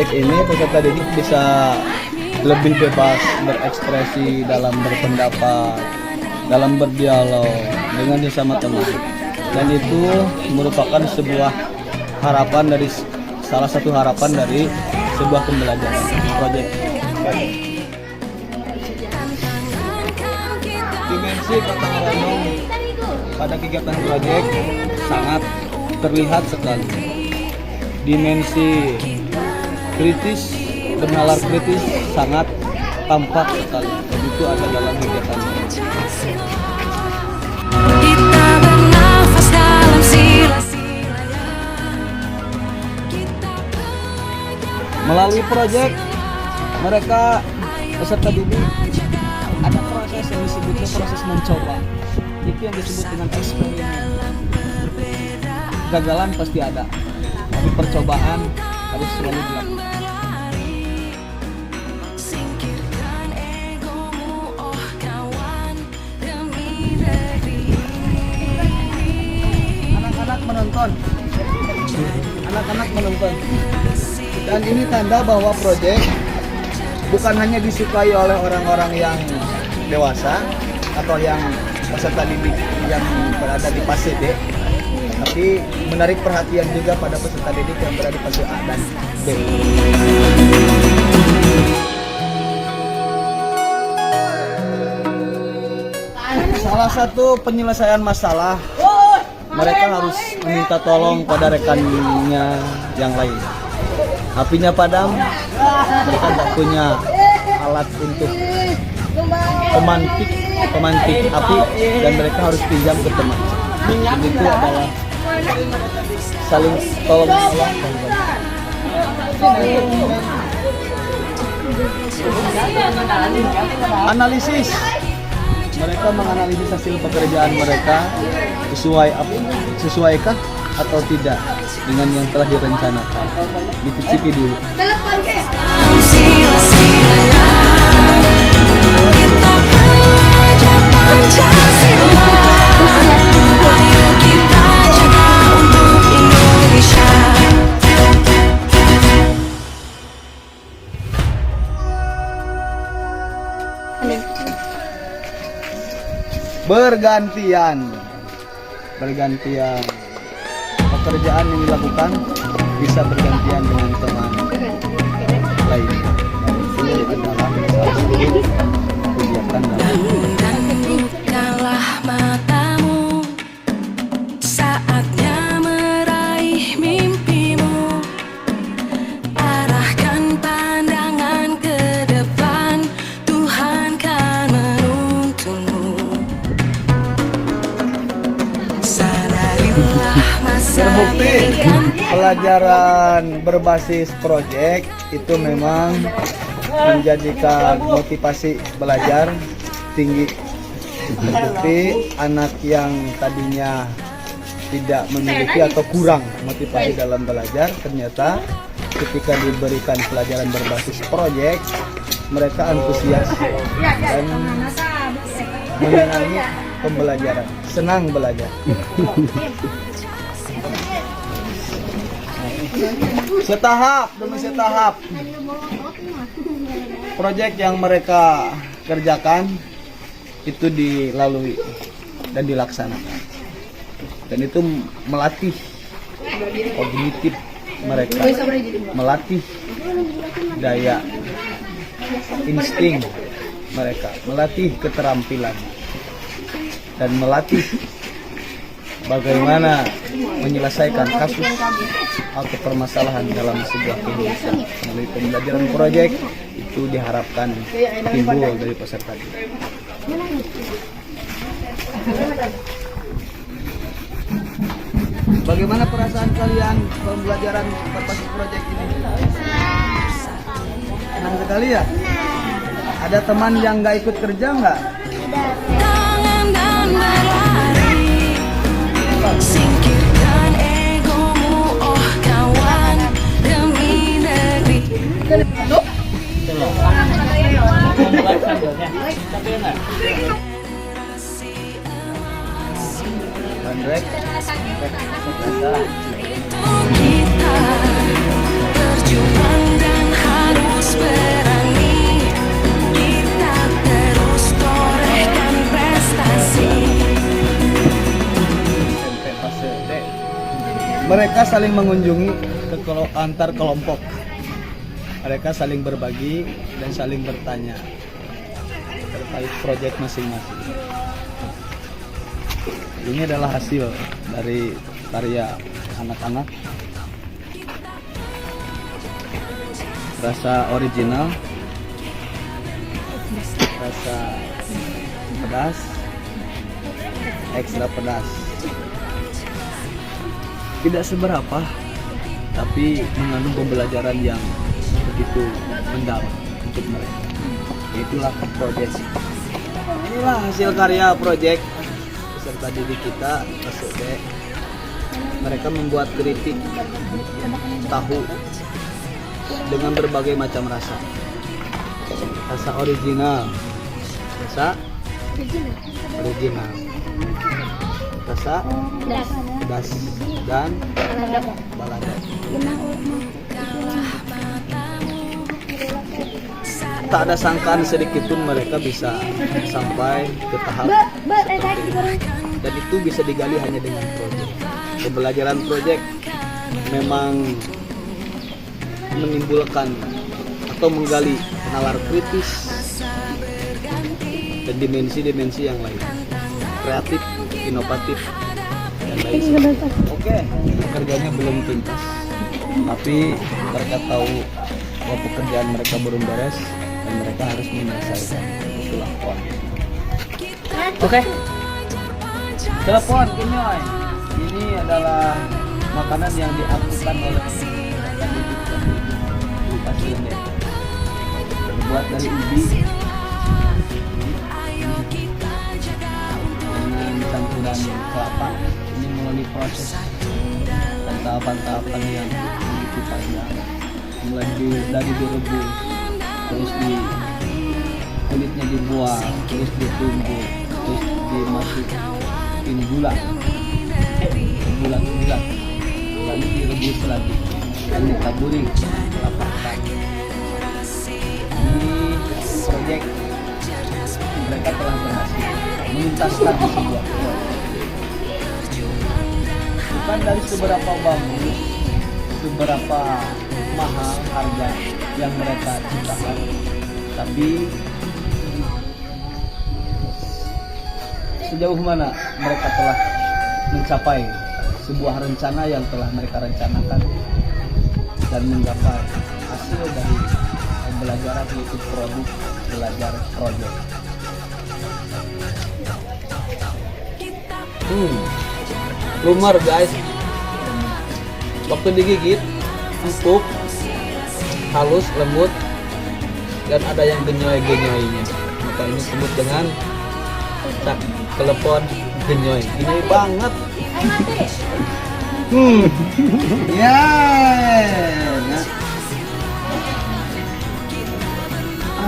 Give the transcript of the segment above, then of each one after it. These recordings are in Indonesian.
proyek ini peserta didik bisa lebih bebas berekspresi dalam berpendapat, dalam berdialog dengan sesama teman. Dan itu merupakan sebuah harapan dari salah satu harapan dari sebuah pembelajaran proyek. Dimensi gotong royong pada kegiatan proyek sangat terlihat sekali. Dimensi kritis, bernalar kritis sangat tampak sekali. Dan itu ada dalam kegiatan. Kita bernafas dalam sila-silanya. Melalui proyek mereka peserta didik ada proses yang disebutnya proses mencoba. Itu yang disebut dengan eksperimen. Gagalan pasti ada, tapi percobaan harus selalu dilakukan. Anak-anak menonton, dan ini tanda bahwa proyek bukan hanya disukai oleh orang-orang yang dewasa atau yang peserta didik yang berada di fase D, tapi menarik perhatian juga pada peserta didik yang berada di fase A dan B. Salah satu penyelesaian masalah, mereka harus meminta tolong pada rekannya yang lain. Apinya padam, mereka tidak punya alat untuk pemantik api, dan mereka harus pinjam ke teman. Dan itu adalah saling tolong menolong. Analisis, mereka menganalisis hasil pekerjaan mereka sesuaikah atau tidak dengan yang telah direncanakan. Dicicipi dulu. Bergantian pekerjaan yang dilakukan bisa bergantian dengan teman lain. Dan itu adalah salah satu kegiatan Dan bukanlah matamu, saatnya meraih mimpimu. Arahkan pandangan ke depan, Tuhan kan menuntunmu. Terbukti pelajaran berbasis proyek itu memang menjadikan motivasi belajar tinggi. Terbukti anak yang tadinya tidak memiliki atau kurang motivasi dalam belajar, ternyata ketika diberikan pelajaran berbasis proyek, mereka antusias dan menyenangi pembelajaran, senang belajar. Setahap demi setahap proyek yang mereka kerjakan itu dilalui dan dilaksanakan, dan itu melatih kognitif mereka, melatih daya insting mereka, melatih keterampilan, dan melatih bagaimana menyelesaikan kasus atau permasalahan dalam sebuah kehidupan. Melalui pembelajaran proyek itu diharapkan timbul dari peserta didik. Bagaimana perasaan kalian pembelajaran berbasis proyek ini? Senang sekali ya? Ada teman yang nggak ikut kerja nggak? Tangan dan berlari, singkirkan egomu, oh kawan, demi negeri. Bandrek. Itu kita berjuang dan berani, kita terus torehkan prestasi. SMP fase D. Mereka saling mengunjungi antar kelompok. Mereka saling berbagi dan saling bertanya terkait proyek masing-masing. Ini adalah hasil dari karya anak-anak. Rasa original, rasa pedas, ekstra pedas. Tidak seberapa, tapi mengandung pembelajaran yang begitu mendalam untuk mereka. Itulah proyek. Inilah hasil karya proyek peserta didik kita masuk D. Mereka membuat keripik tahu dengan berbagai macam rasa. Rasa original, rasa original, rasa pedas dan balada. Tak ada sangkaan sedikit pun mereka bisa sampai ke tahap seperti ini. Dan itu bisa digali hanya dengan proyek. Pembelajaran proyek memang menimbulkan atau menggali nalar kritis dan dimensi-dimensi yang lain, kreatif, inovatif, dan lain sebagainya. Oke, kerjanya belum tuntas, tapi mereka tahu bahwa pekerjaan mereka belum beres dan mereka harus menyelesaikan usulan. Oke, telepon Kinyoy. Ini adalah makanan yang diakukan oleh pasien D. Terbuat dari ubi dengan campuran kelapa. Ini melalui proses dan tahapan-tahapan yang begitu panjang. Mulai dari direbus, terus kulitnya dibuang, terus ditumbuk, terus dimasukin gula, bulat-bulat, lalu direbus lagi, dan ditaburi kelapa ketan. Ini proyek mereka telah berhasil menuntaskan sebuah proyek. Bukan dari seberapa bagus, seberapa mahal harga yang mereka ciptakan, tapi sejauh mana mereka telah mencapai sebuah rencana yang telah mereka rencanakan dan menggapai hasil dari pembelajaran, yaitu produk belajar proyek. Lumar guys, waktu digigit empuk, halus, lembut, dan ada yang genyoy-genyoynya. Maka ini disebut dengan telepon genyoy. Genyoy banget. Ya. Nah.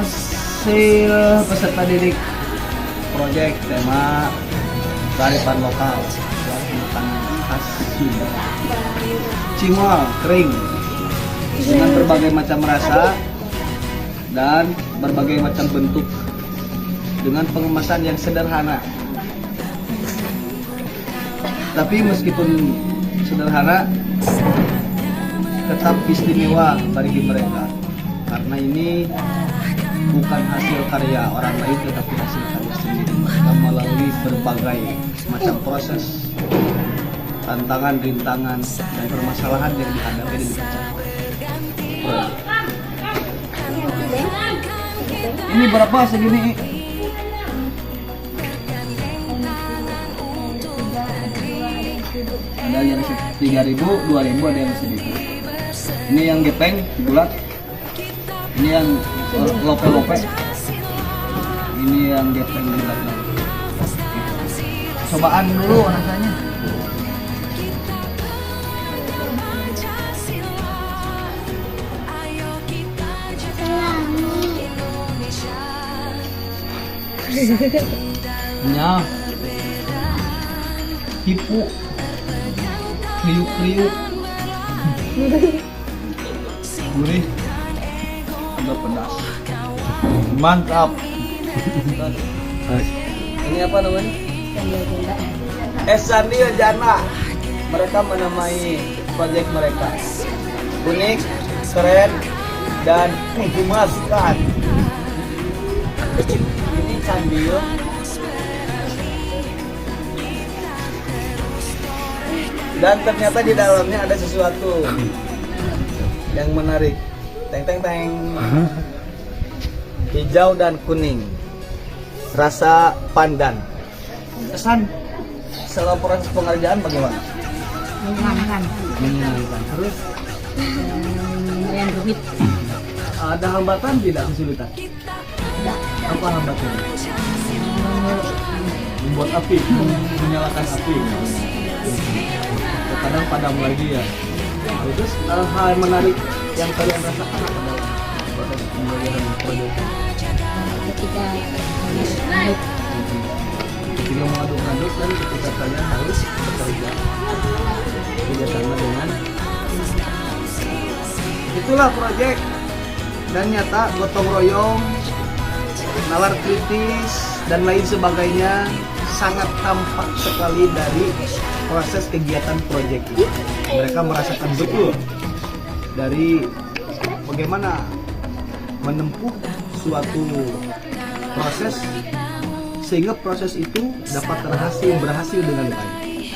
Hasil peserta didik proyek tema kearifan lokal, makanan khas Sunda. Cimol kering dengan berbagai macam rasa dan berbagai macam bentuk dengan pengemasan yang sederhana. Tapi meskipun sederhana, tetap istimewa bagi mereka karena ini bukan hasil karya orang lain, tetapi hasil karya sendiri mereka melalui berbagai macam proses, tantangan, rintangan, dan permasalahan yang dihadapi di proyek. Ini berapa segini? Ada yang 3.000, 2.000, ada yang 1.000. Ini yang gepeng, bulat. Ini yang lope-lope. Ini yang gepeng bulat. Cobaan dulu rasanya. Nyah, hipu, kriuk-kriuk, gurih, Udah pedas. Mantap. Ini apa namanya? Sandia Jana. Mereka menamai proyek mereka unik, keren, dan menggemaskan. Ini Sandio. Dan ternyata di dalamnya ada sesuatu yang menarik. Teng teng teng. Hijau dan kuning. Rasa pandan. Kesan selama proses pengerjaan bagaimana? Menyenangkan. Menyenangkan. Terus Lumayan rumit. ada hambatan tidak, kesulitan? Apa hambatannya? Membuat api, menyalakan api. Kadang padam lagi ya. Terus hal yang menarik yang kalian rasakan apa dalam proses pembuatan proyek? Ketika mengaduk Ketika mengaduk-aduk dan ketika kalian harus bekerja kerjasama dengan itulah proyek. Dan nyata gotong royong, nalar kritis dan lain sebagainya sangat tampak sekali dari proses kegiatan proyek ini. Mereka merasakan betul dari bagaimana menempuh suatu proses sehingga proses itu dapat berhasil dengan baik.